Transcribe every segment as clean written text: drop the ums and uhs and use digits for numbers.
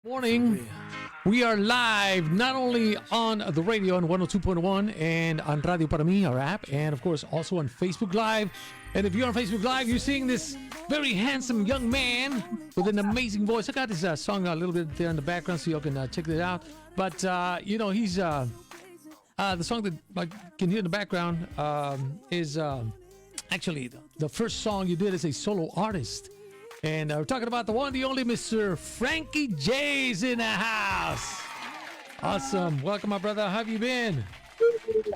Morning. We are live not only on the radio on 102.1 and on Radio Para Mi, our app, and of course also on Facebook Live. And if you're on Facebook Live, you're seeing this very handsome young man with an amazing voice. I got this song a little bit there in the background so you can check it out. But, he's the song that I can hear in the background is actually the first song you did as a solo artist. And we're talking about the one, the only Mr. Frankie J's in the house. Awesome. Welcome, my brother. How have you been?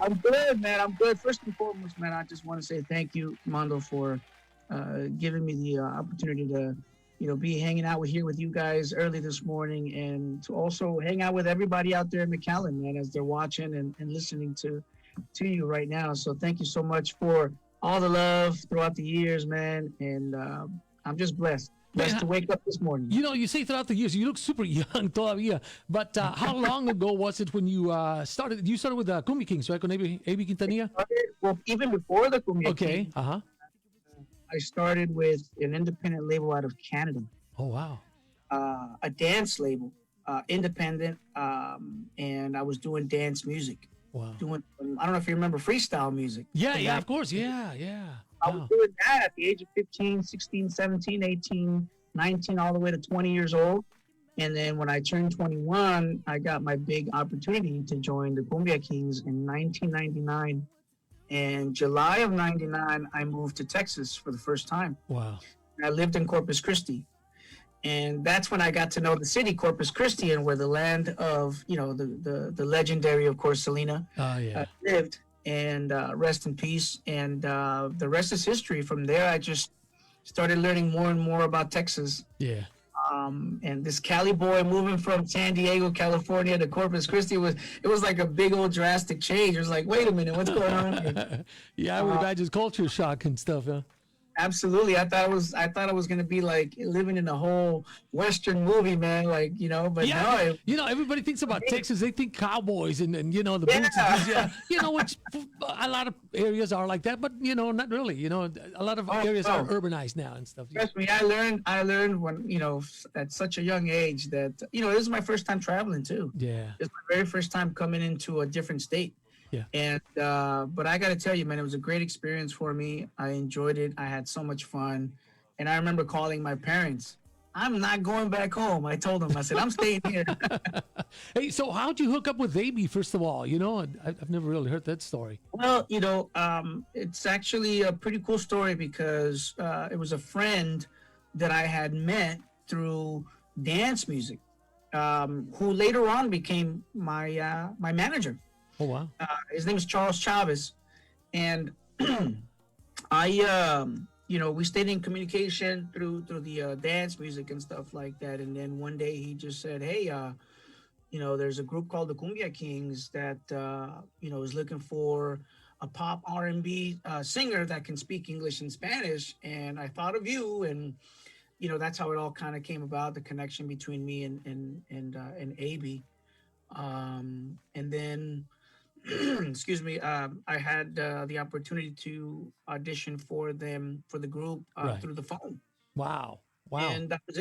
I'm good, man. I'm good. First and foremost, man, I just want to say thank you, Mando, for giving me the opportunity to, be hanging out here with you guys early this morning, and to also hang out with everybody out there in McAllen, man, as they're watching and listening to you right now. So thank you so much for all the love throughout the years, man. And I'm just blessed to wake up this morning. You say throughout the years, you look super young todavía. But how long ago was it when you started? You started with the Cumbia Kings, right? Con A.B. Quintanilla? Well, even before the Cumbia Okay, Kings, I started with an independent label out of Canada. Oh, wow. A dance label, independent, and I was doing dance music. Wow. I don't know if you remember freestyle music. Yeah, of course. Yeah. I was doing that at the age of 15, 16, 17, 18, 19, all the way to 20 years old. And then when I turned 21, I got my big opportunity to join the Cumbia Kings in 1999. And July of 99, I moved to Texas for the first time. Wow. I lived in Corpus Christi. And that's when I got to know the city, Corpus Christi, and where the land of, the legendary, of course, Selena lived. And rest in peace. And the rest is history. From there, I just started learning more and more about Texas. Yeah. And this Cali boy moving from San Diego, California to Corpus Christi was like a big old drastic change. It was like, wait a minute, what's going on here? Yeah, I would imagine culture shock and stuff, huh? Absolutely. I thought it was gonna be like living in a whole Western movie, man. But yeah, no. Everybody thinks about Texas. They think cowboys and the boots. And which a lot of areas are like that, but not really. A lot of areas are urbanized now and stuff. Trust me, I learned when at such a young age that this is my first time traveling too. Yeah, it's my very first time coming into a different state. Yeah. And but I got to tell you, man, it was a great experience for me. I enjoyed it. I had so much fun. And I remember calling my parents. I'm not going back home. I told them, I said, I'm staying here. Hey, so how'd you hook up with A.B., first of all? I've never really heard that story. Well, it's actually a pretty cool story because it was a friend that I had met through dance music, who later on became my manager. Oh, wow. His name is Charles Chavez. And we stayed in communication through the dance music and stuff like that. And then one day he just said, hey, there's a group called the Cumbia Kings that, is looking for a pop R&B singer that can speak English and Spanish. And I thought of you. And, that's how it all kind of came about, the connection between me and A.B. And then... excuse me, I had the opportunity to audition for the group through the phone. Wow. And that was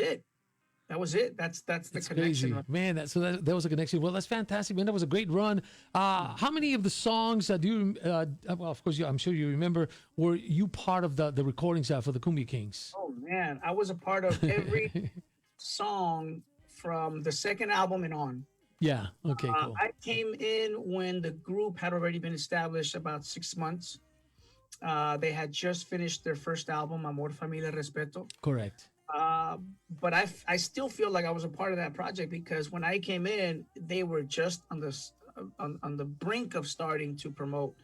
it. That's the connection. Crazy. Man, that was a connection. Well, that's fantastic, man. That was a great run. How many of the songs do you, well, of course, I'm sure you remember, were you part of the recordings for the Cumbia Kings? Oh, man. I was a part of every song from the second album and on. Yeah. Okay, cool. I came in when the group had already been established about 6 months. They had just finished their first album, Amor, Familia, Respeto. Correct. But I still feel like I was a part of that project because when I came in, they were just on the brink of starting to promote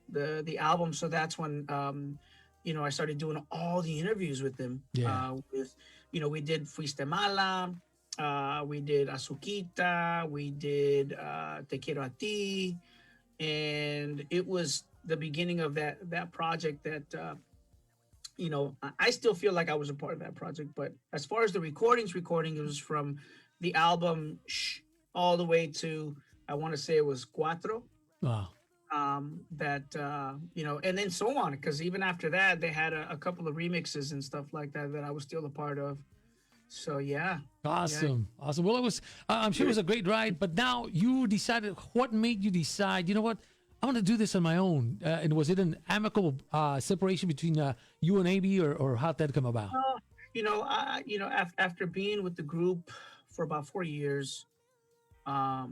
the album. So that's when I started doing all the interviews with them. Yeah. We did Fuiste Mala. We did Azuquita, we did Te Quiero a Ti, and it was the beginning of that project that, I still feel like I was a part of that project. But as far as the recording, it was from the album Shh all the way to, I want to say it was Cuatro. Wow. And then so on, because even after that, they had a couple of remixes and stuff like that I was still a part of. So yeah, yeah. Awesome, awesome. Well, it was. I'm sure it was a great ride. But now you decided. What made you decide? You know what? I want to do this on my own. And was it an amicable separation between you and AB, or how'd that come about? Uh, after being with the group for about 4 years, I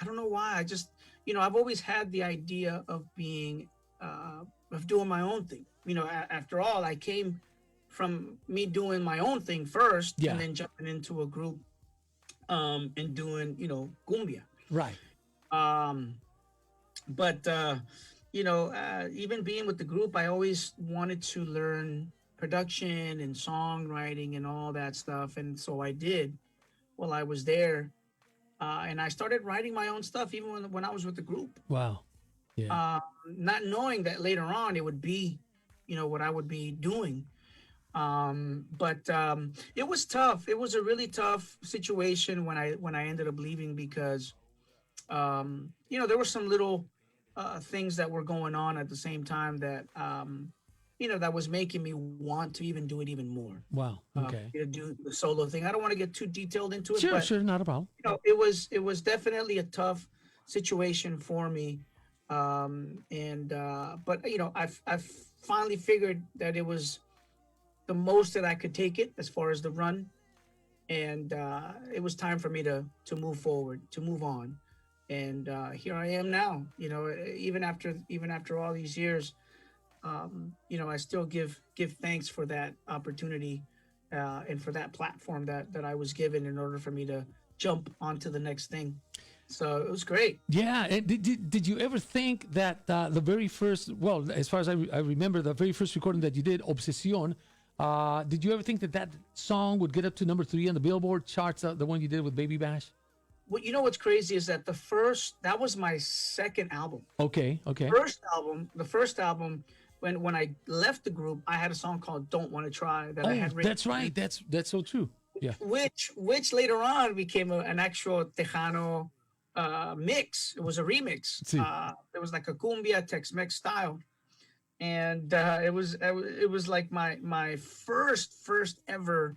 don't know why. I just, I've always had the idea of being, of doing my own thing. After all, I came from me doing my own thing first, and Yeah. then jumping into a group, and doing, cumbia. Right. Um, but even being with the group, I always wanted to learn production and songwriting and all that stuff, and so I did while I was there. And I started writing my own stuff even when I was with the group, Wow. Yeah. uh, not knowing that later on it would be, what I would be doing. But it was tough. It was a really tough situation when I ended up leaving because there were some little things that were going on at the same time that that was making me want to even do it even more. Wow. Okay. Do the solo thing. I don't want to get too detailed into it, Sure. but Sure. Not a problem. it was definitely a tough situation for me. And but I've finally figured that it was the most that I could take it as far as the run, and it was time for me to move forward, to move on. And here I am now. Even after all these years, I still give thanks for that opportunity, and for that platform that I was given in order for me to jump onto the next thing. So it was great. Yeah. And did you ever think that the very first, well, as far as I remember, the very first recording that you did, Obsession, did you ever think that song would get up to number 3 on the Billboard charts, the one you did with Baby Bash? What what's crazy is that that was my second album. Okay. Okay. The first album, when I left the group, I had a song called "Don't Want to Try" that I Oh, had written, that's right. That's so true. Yeah. which later on became an actual Tejano mix. It was a remix. See. It was like a cumbia Tex-Mex style, and it was like my first ever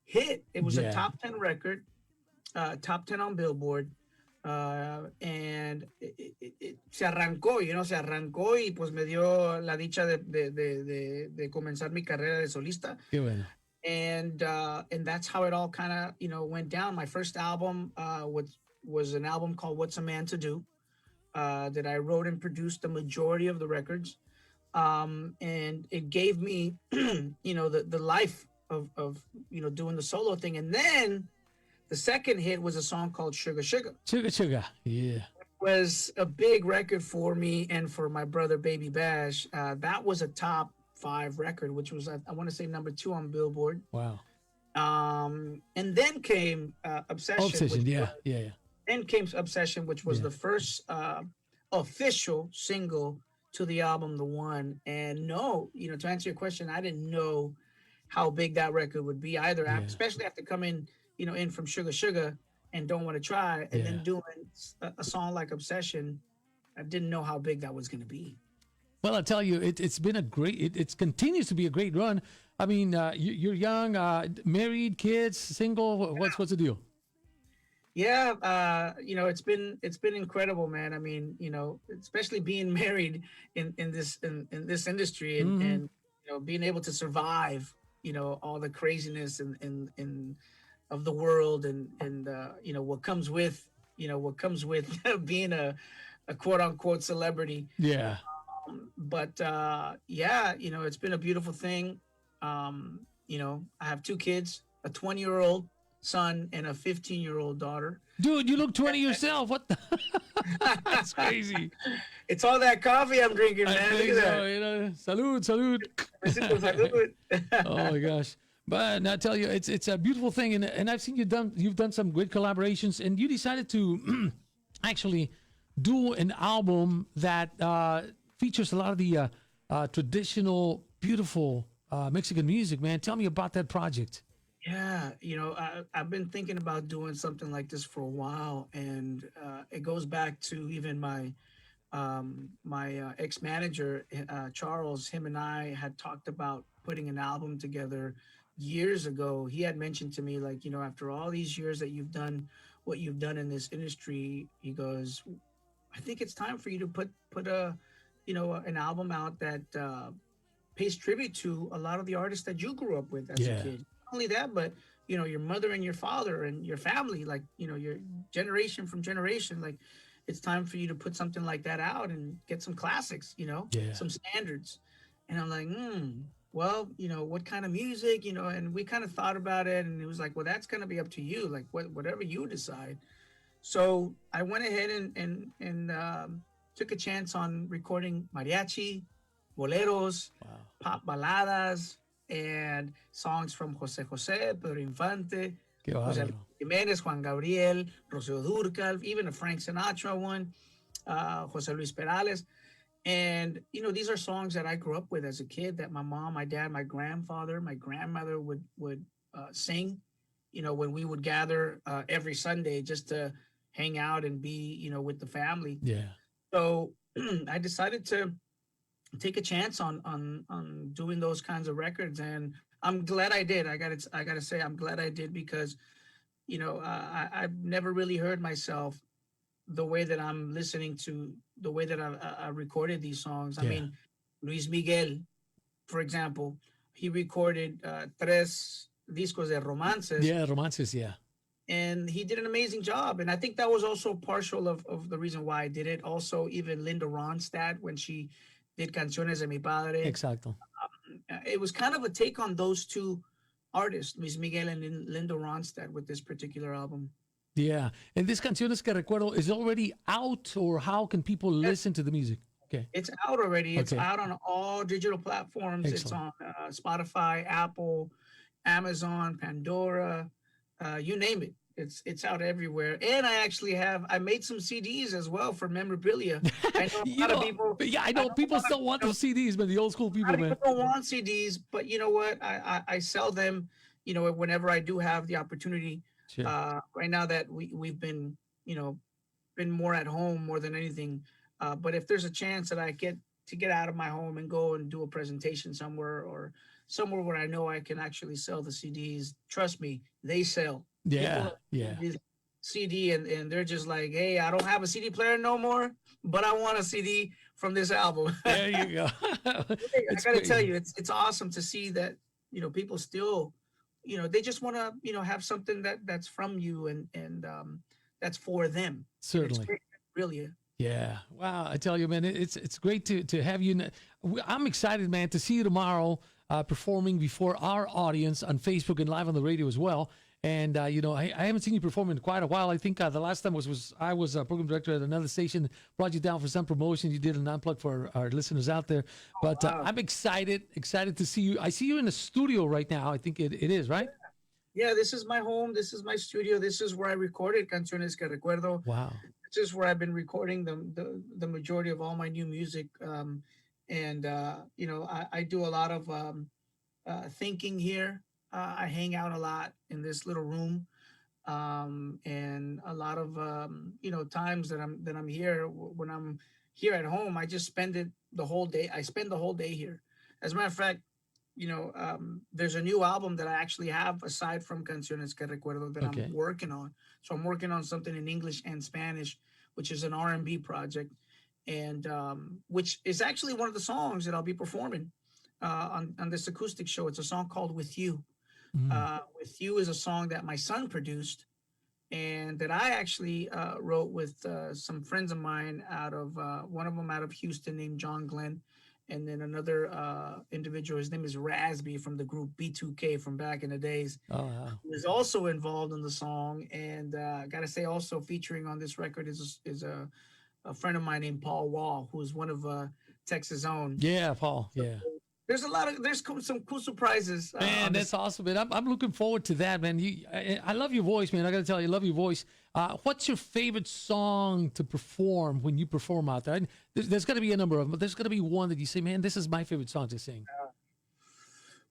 hit. It was a Yeah. top 10 record, top 10 on Billboard. And se arrancó, se arrancó y pues me dio la dicha de comenzar mi carrera de solista. Qué bueno. And that's how it all kind of went down. My first album was an album called "What's a Man to Do," that I wrote and produced the majority of the records, and it gave me the life of doing the solo thing. And then the second hit was a song called "Sugar Sugar." Sugar, sugar. Yeah. Was a big record for me and for my brother Baby Bash. That was a top 5 record, which was I want to say number 2 on Billboard. Wow. And then came Obsession. Obsession. Yeah. Yeah. Yeah. Then came Obsession, which was Yeah. the first official single to the album, The One. And no, to answer your question, I didn't know how big that record would be either, Yeah. especially after coming, in from Sugar Sugar and Don't Want to Try, and Yeah. then doing a song like Obsession. I didn't know how big that was going to be. Well, I tell you, it's been a great. It continues to be a great run. I mean, you're young, married, kids, single. What's the deal? Yeah, it's been incredible, man. I mean, especially being married in this industry, and Mhm. and being able to survive, all the craziness and of the world, and what comes with being a quote unquote celebrity. Yeah. But yeah, it's been a beautiful thing. I have 2 kids, a 20-year-old son and a 15-year-old daughter. Dude, you look 20 yourself. What the? That's crazy. It's all that coffee I'm drinking, I man. think Look so. at You know, salud, salud. that. Salud. Oh my gosh. But I tell you, it's a beautiful thing, and I've seen you've done some great collaborations, and you decided to actually do an album that features a lot of the traditional, beautiful Mexican music. Man, tell me about that project. Yeah, I've been thinking about doing something like this for a while, and it goes back to even my ex-manager, Charles, him and I had talked about putting an album together years ago. He had mentioned to me, like, after all these years that you've done what you've done in this industry, he goes, I think it's time for you to put an album out that pays tribute to a lot of the artists that you grew up with as a Yeah. kid. Not only that, but your mother and your father and your family, like your generation from generation. Like, it's time for you to put something like that out and get some classics, Yeah. some standards. And I'm like, well, what kind of music, and we kind of thought about it, and it was like, well, that's gonna be up to you, like whatever you decide. So I went ahead and took a chance on recording mariachi, boleros, Wow. pop baladas, and songs from Jose Jose, Pedro Infante, Qué Jose bárbaro. Jimenez, Juan Gabriel, Rocío Dúrcal, even a Frank Sinatra one, Jose Luis Perales. And these are songs that I grew up with as a kid. That my mom, my dad, my grandfather, my grandmother would sing. When we would gather every Sunday just to hang out and be with the family. Yeah. So I decided to take a chance on doing those kinds of records, and I'm glad I did. I gotta say I'm glad I did, because I've never really heard myself the way that I'm listening to the way that I recorded these songs. I Yeah. mean, Luis Miguel, for example, he recorded tres discos de romances, Yeah. Romances. Yeah. and he did an amazing job. And I think that was also partial of the reason why I did it. Also, even Linda Ronstadt, when she did Canciones de mi Padre, Exacto. it was kind of a take on those two artists, Luis Miguel and Linda Ronstadt, with this particular album. Yeah. And this Canciones que recuerdo is already out, or how can people listen to the music? Okay. It's out already. It's Okay. out on all digital platforms. It's Excellent. on Spotify, Apple, Amazon, Pandora, you name it. It's out everywhere. And I made some CDs as well for memorabilia. I know a You lot of know, people. yeah, I I know know a people lot of still want you know, those CDs, man. The old school a people, lot of man. people don't want CDs, but you know what? I sell them. Whenever I do have the opportunity. Sure. Right now that we've been you know been more at home more than anything. But if there's a chance that I get to get out of my home and go and do a presentation somewhere, or somewhere where I know I can actually sell the CDs, trust me, they sell. Yeah. People Yeah. this CD, and they're just like, hey, I don't have a CD player no more, but I want a CD from this album. There you go. I It's got to tell crazy. you, it's awesome to see that people still, they just want to have something that's from you, and that's for them, and it's Certainly. great, really. Yeah. Wow. I tell you, man, it's great to have you. I'm excited, man, to see you tomorrow performing before our audience on Facebook and live on the radio as well. And I haven't seen you perform in quite a while. I think the last time was I was a program director at another station, brought you down for some promotion. You did an unplug for our listeners out there. But Wow. I'm excited to see you. I see you in the studio right now. I think it is right. Yeah, this is my home. This is my studio. This is where I recorded Canciones que Recuerdo. Wow. This is where I've been recording the majority of all my new music. And I do a lot of thinking here. I hang out a lot in this little room, and a lot of times that I'm here. When I'm here at home, I just spend it the whole day. I spend the whole day here. As a matter of fact, there's a new album that I actually have aside from Canciones que Recuerdo that I'm Okay. working on. So I'm working on something in English and Spanish, which is an R&B project, and which is actually one of the songs that I'll be performing on this acoustic show. It's a song called "With You." Mm. "With You" is a song that my son produced, and that I actually wrote with some friends of mine one of them out of Houston named John Glenn, and then another individual. His name is Rasby from the group B2K from back in the days. Oh wow. Who is also involved in the song, and gotta say, also featuring on this record is a friend of mine named Paul Wall, who is one of Texas' own. Yeah, Paul. So Yeah. there's some cool surprises Man, on this. that's awesome, man. I'm looking forward to that, man. I love your voice, man. I got to tell you, I love your voice. What's your favorite song to perform when you perform out there? There's got to be a number of them, but there's got to be one that you say, man, this is my favorite song to sing.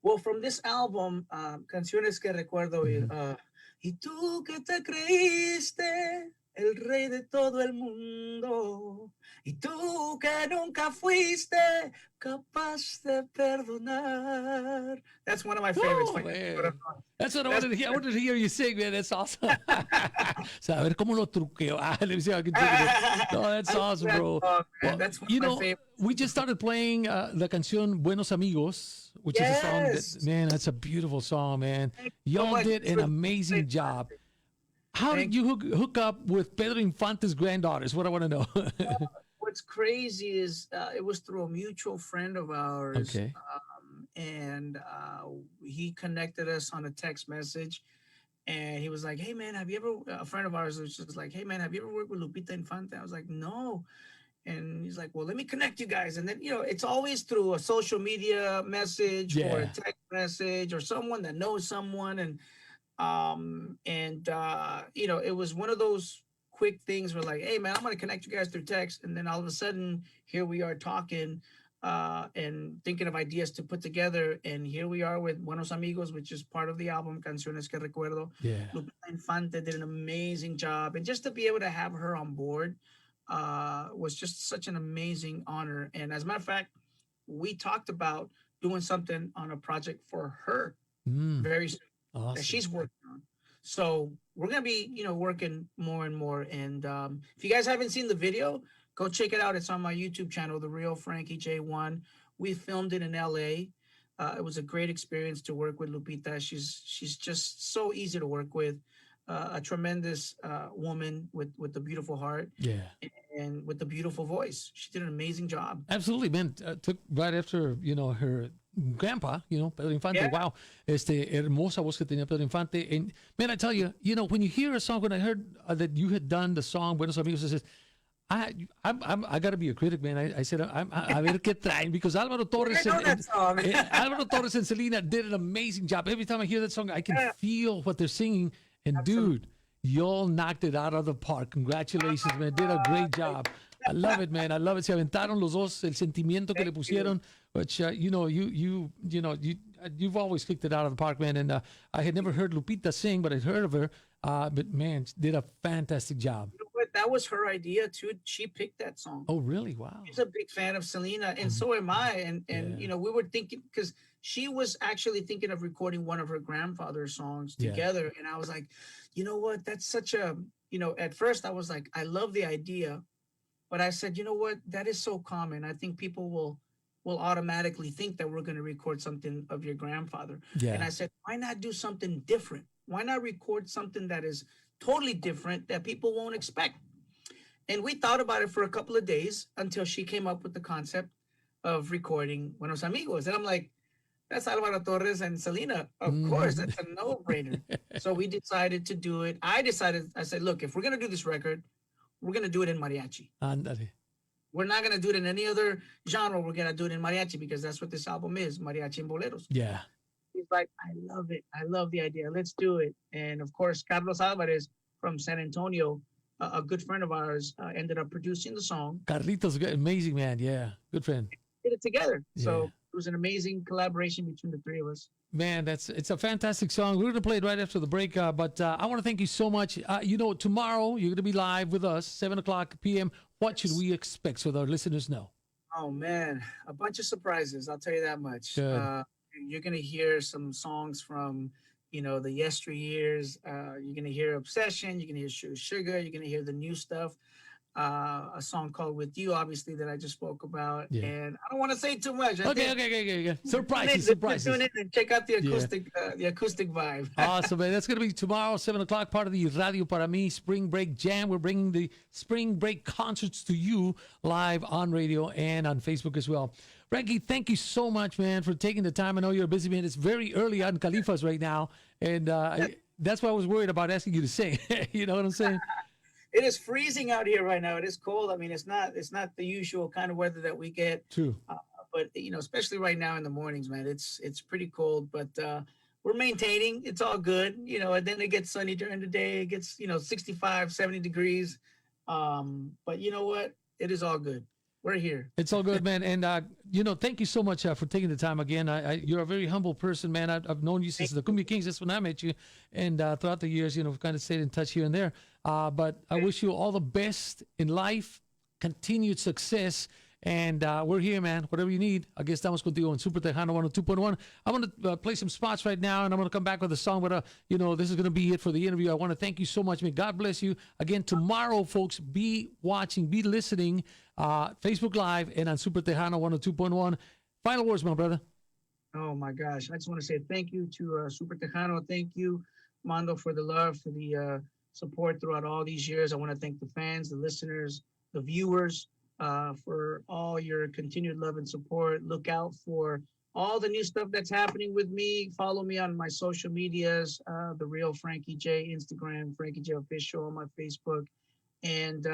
Well, from this album, Canciones que Recuerdo, Mhm. Y tú que te creíste el rey de todo el mundo. Y tú que nunca fuiste capaz de perdonar. That's one of my favorites. Oh, Frankie. man. That's what I That's wanted to hear. I wanted to hear you sing, man. That's awesome. So, a ver cómo lo truqueo. Let me see how I can do it. No, that's I love awesome, that bro. song, man. Well, That's one of my favorites. we just started playing the canción Buenos Amigos, which is a song that, Yes. man, that's a beautiful song, man. Thank you so Y'all much did an for amazing playing job. Frankie. How did Thank you hook up with Pedro Infante's granddaughters? What I want to know. What's crazy is it was through a mutual friend of ours, Okay. and he connected us on a text message. And he was like, "Hey man, have you ever?" A friend of ours was just like, "Hey man, have you ever worked with Lupita Infante?" I was like, "No." And he's like, "Well, let me connect you guys." And then it's always through a social media message or a Yeah. text message or someone that knows someone. And it was one of those quick things where like, hey man, I'm gonna connect you guys through text, and then all of a sudden here we are talking and thinking of ideas to put together, and here we are with Buenos Amigos, which is part of the album Canciones que Recuerdo. Yeah. Lupita Infante did an amazing job, and just to be able to have her on board was just such an amazing honor. And as a matter of fact, we talked about doing something on a project for her Mm, very soon that awesome. she's working on. So we're gonna be, working more and more. And if you guys haven't seen the video, go check it out. It's on my YouTube channel, The Real Frankie J1. We filmed it in LA. It was a great experience to work with Lupita. She's just so easy to work with. A tremendous woman with a beautiful heart Yeah. and with a beautiful voice. She did an amazing job. Absolutely, man. Took right after, her grandpa, Pedro Infante. Yeah. Wow. Hermosa voz que tenía Pedro Infante. And man, I tell you, when you hear a song, when I heard that you had done the song Buenos Amigos, I said, I got to be a critic, man. I said, a ver qué traen, because Álvaro Torres I know that song. Álvaro Torres and Selena did an amazing job. Every time I hear that song, I can Yeah. feel what they're singing. And dude, y'all knocked it out of the park. Congratulations, man. Did a great job. I love it, man. I love it. Se aventaron los dos el sentimiento que le pusieron, which you've always kicked it out of the park, man. And I had never heard Lupita sing, but I'd heard of her. But man, she did a fantastic job. You know what? That was her idea too. She picked that song. Oh, really? Wow. She's a big fan of Selena, and so am I. And Yeah. we were thinking, because she was actually thinking of recording one of her grandfather's songs Yeah. together, and I was like, you know what? That's such a At first, I was like, I love the idea, but I said, you know what? That is so common. I think people will automatically think that we're going to record something of your grandfather. Yeah. And I said, why not do something different? Why not record something that is totally different that people won't expect? And we thought about it for a couple of days until she came up with the concept of recording Buenos Amigos. And I'm like, that's Alvaro Torres and Selena. Of course, that's a no-brainer. So we decided to do it. I said, look, if we're going to do this record, we're going to do it in mariachi. Ándale. We're not going to do it in any other genre. We're going to do it in mariachi because that's what this album is, mariachi and boleros. Yeah. He's like, I love it. I love the idea. Let's do it. And of course, Carlos Alvarez from San Antonio, a good friend of ours, ended up producing the song. Carlitos, amazing man. Yeah. Good friend. Did it together. So Yeah. it was an amazing collaboration between the three of us. Man, it's a fantastic song. We're going to play it right after the break, but I want to thank you so much. Tomorrow you're going to be live with us, 7 o'clock p.m. What should we expect so that our listeners know? Oh, man, a bunch of surprises. I'll tell you that much. Good. You're going to hear some songs from, the yesteryears. You're going to hear Obsession. You're going to hear Sugar. You're going to hear the new stuff. A song called With You, obviously, that I just spoke about. Yeah. And I don't want to say too much. Okay. Surprises. Tune in and check out the acoustic vibe. Awesome, man. That's going to be tomorrow, 7 o'clock, part of the Radio Para Mi Spring Break Jam. We're bringing the Spring Break concerts to you live on radio and on Facebook as well. Frankie, thank you so much, man, for taking the time. I know you're a busy man. It's very early out in Califas right now, and that's why I was worried about asking you to sing. You know what I'm saying? It is freezing out here right now. It is cold. I mean, it's not the usual kind of weather that we get. True. But especially right now in the mornings, man, it's pretty cold. But we're maintaining. It's all good, And then it gets sunny during the day. It gets 65, 70 degrees. But you know what? It is all good. We're here. It's all good, man. And, thank you so much for taking the time again. You're a very humble person, man. I've known you since the Cumbia Kings. That's when I met you. And throughout the years, we've kind of stayed in touch here and there. But I wish you all the best in life, continued success. And we're here, man. Whatever you need. Aquí estamos contigo en Super Tejano 102.1. I'm going to play some spots right now, and I'm going to come back with a song. But, this is going to be it for the interview. I want to thank you so much, man. God bless you. Again, tomorrow, folks, be watching, be listening, Facebook Live and on Super Tejano 102.1. Final words, my brother. Oh, my gosh. I just want to say thank you to Super Tejano. Thank you, Mando, for the love, for the support throughout all these years. I want to thank the fans, the listeners, the viewers, for all your continued love and support. Look out for all the new stuff that's happening with me. Follow me on my social medias, the real Frankie J, Instagram, Frankie J Official on my Facebook. And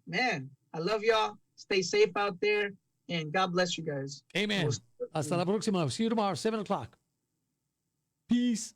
man, I love y'all. Stay safe out there, and God bless you guys. Amen. Hasta la próxima. See you tomorrow, 7 o'clock. Peace.